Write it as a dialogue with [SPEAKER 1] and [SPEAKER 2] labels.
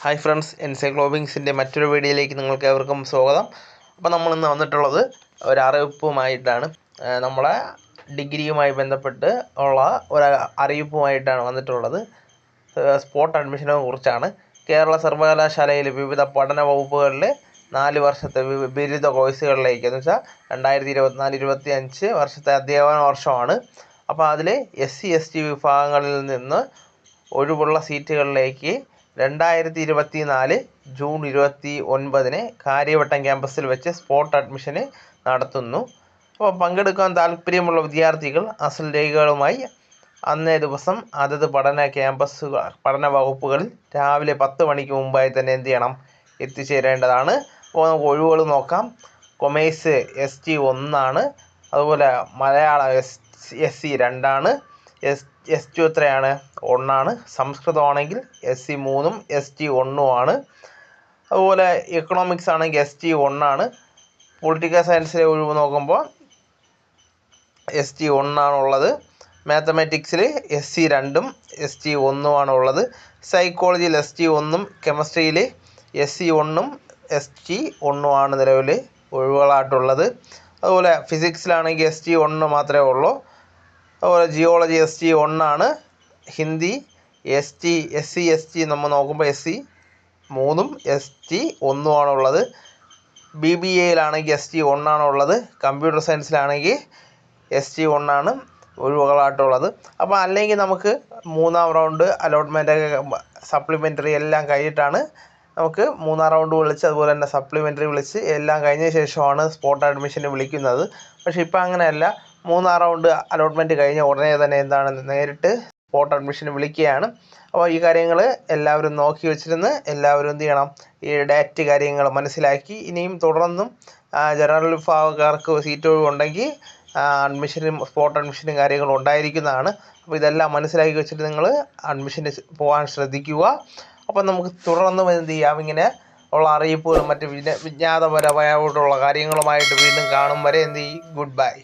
[SPEAKER 1] Hi friends, എൻസൈക്ലോബിങ്സിൻ്റെ മറ്റൊരു വീഡിയോയിലേക്ക് നിങ്ങൾക്ക് ഏവർക്കും സ്വാഗതം. അപ്പോൾ നമ്മളിന്ന് വന്നിട്ടുള്ളത് ഒരു അറിയിപ്പുമായിട്ടാണ്. നമ്മളെ ഡിഗ്രിയുമായി ബന്ധപ്പെട്ട് ഉള്ള ഒരു അറിയിപ്പുമായിട്ടാണ് വന്നിട്ടുള്ളത്. സ്പോട്ട് അഡ്മിഷനെ കുറിച്ചാണ്. കേരള സർവകലാശാലയിൽ വിവിധ പഠന വകുപ്പുകളിൽ 4 വർഷത്തെ ബിരുദ കോഴ്സുകളിലേക്ക് എന്ന് വെച്ചാൽ 2024-25 വർഷത്തെ അധ്യാപന വർഷമാണ്. അപ്പോൾ അതിൽ SC ST വിഭാഗങ്ങളിൽ നിന്ന് ഒഴിവുള്ള സീറ്റുകളിലേക്ക് 2024 ജൂൺ 29 കാര്യവട്ടം ക്യാമ്പസിൽ വെച്ച് സ്പോട്ട് അഡ്മിഷന് നടത്തുന്നു. അപ്പോൾ പങ്കെടുക്കാൻ താല്പര്യമുള്ള വിദ്യാർത്ഥികൾ അസൽ രേഖകളുമായി അന്നേ ദിവസം അതത് പഠന വകുപ്പുകളിൽ രാവിലെ 10 മണിക്ക് മുമ്പായി തന്നെ എന്ത് ചെയ്യണം, എത്തിച്ചേരേണ്ടതാണ്. അപ്പോൾ നമുക്ക് ഒഴിവുകൾ നോക്കാം. കൊമേഴ്സ് ST 1 അതുപോലെ മലയാളം SC 2, S2 എത്രയാണ്, 1. സംസ്കൃതമാണെങ്കിൽ SC 3 ST 1. അതുപോലെ എക്കണോമിക്സ് ആണെങ്കിൽ ST 1. പൊളിറ്റിക്കൽ സയൻസിലെ ഒഴിവ് നോക്കുമ്പോൾ ST 1 ഉള്ളത്. മാത്തമാറ്റിക്സിൽ SC 2 ST 1 ഉള്ളത്. സൈക്കോളജിയിൽ ST 1, കെമിസ്ട്രിയിൽ SC 1 ST 1 നിലവിൽ ഒഴിവുകളായിട്ടുള്ളത്. അതുപോലെ ഫിസിക്സിലാണെങ്കിൽ ST 1 മാത്രമേ ഉള്ളൂ. അതുപോലെ geology ST 1. Hindi SC ST നമ്മൾ നോക്കുമ്പോൾ SC 3 ST 1 ഉള്ളത്. BBAയിലാണെങ്കിൽ ST 1 ഉള്ളത്. കമ്പ്യൂട്ടർ സയൻസിലാണെങ്കിൽ ST 1 ഒഴിവുകളായിട്ടുള്ളത്. അപ്പോൾ അല്ലെങ്കിൽ നമുക്ക് 3ാം റൗണ്ട് അലോട്ട്മെൻറ്റൊക്കെ സപ്ലിമെൻ്ററി എല്ലാം കഴിഞ്ഞിട്ടാണ് നമുക്ക് 3ാം റൗണ്ട് വിളിച്ച് അതുപോലെ തന്നെ സപ്ലിമെൻ്ററി വിളിച്ച് എല്ലാം കഴിഞ്ഞ ശേഷമാണ് സ്പോട്ട് അഡ്മിഷന് വിളിക്കുന്നത്. പക്ഷേ ഇപ്പോൾ അങ്ങനെയല്ല. 3ാം റൗണ്ട് അലോട്ട്മെൻറ്റ് കഴിഞ്ഞ ഉടനെ തന്നെ നേരിട്ട് സ്പോട്ട് അഡ്മിഷന് വിളിക്കുകയാണ്. അപ്പോൾ ഈ കാര്യങ്ങൾ എല്ലാവരും നോക്കി വെച്ചിരുന്ന് എല്ലാവരും എന്ത് ചെയ്യണം, ഈ ഡേറ്റ് കാര്യങ്ങൾ മനസ്സിലാക്കി ഇനിയും തുടർന്നും ജനറൽ വിഭാഗക്കാർക്ക് സീറ്റ് ഒഴിവുണ്ടെങ്കിൽ സ്പോട്ട് അഡ്മിഷനും കാര്യങ്ങളും ഉണ്ടായിരിക്കുന്നതാണ്. അപ്പോൾ ഇതെല്ലാം മനസ്സിലാക്കി വെച്ചിട്ട് നിങ്ങൾ അഡ്മിഷന് പോകാൻ ശ്രദ്ധിക്കുക. അപ്പം നമുക്ക് തുടർന്നും എന്ത് ചെയ്യാം, ഇങ്ങനെ ഉള്ള അറിയിപ്പുകളും മറ്റ് വിജ്ഞാതപരമായിട്ടുള്ള കാര്യങ്ങളുമായിട്ട് വീണ്ടും കാണും വരെ എന്ത് ചെയ്യും, ഗുഡ് ബൈ.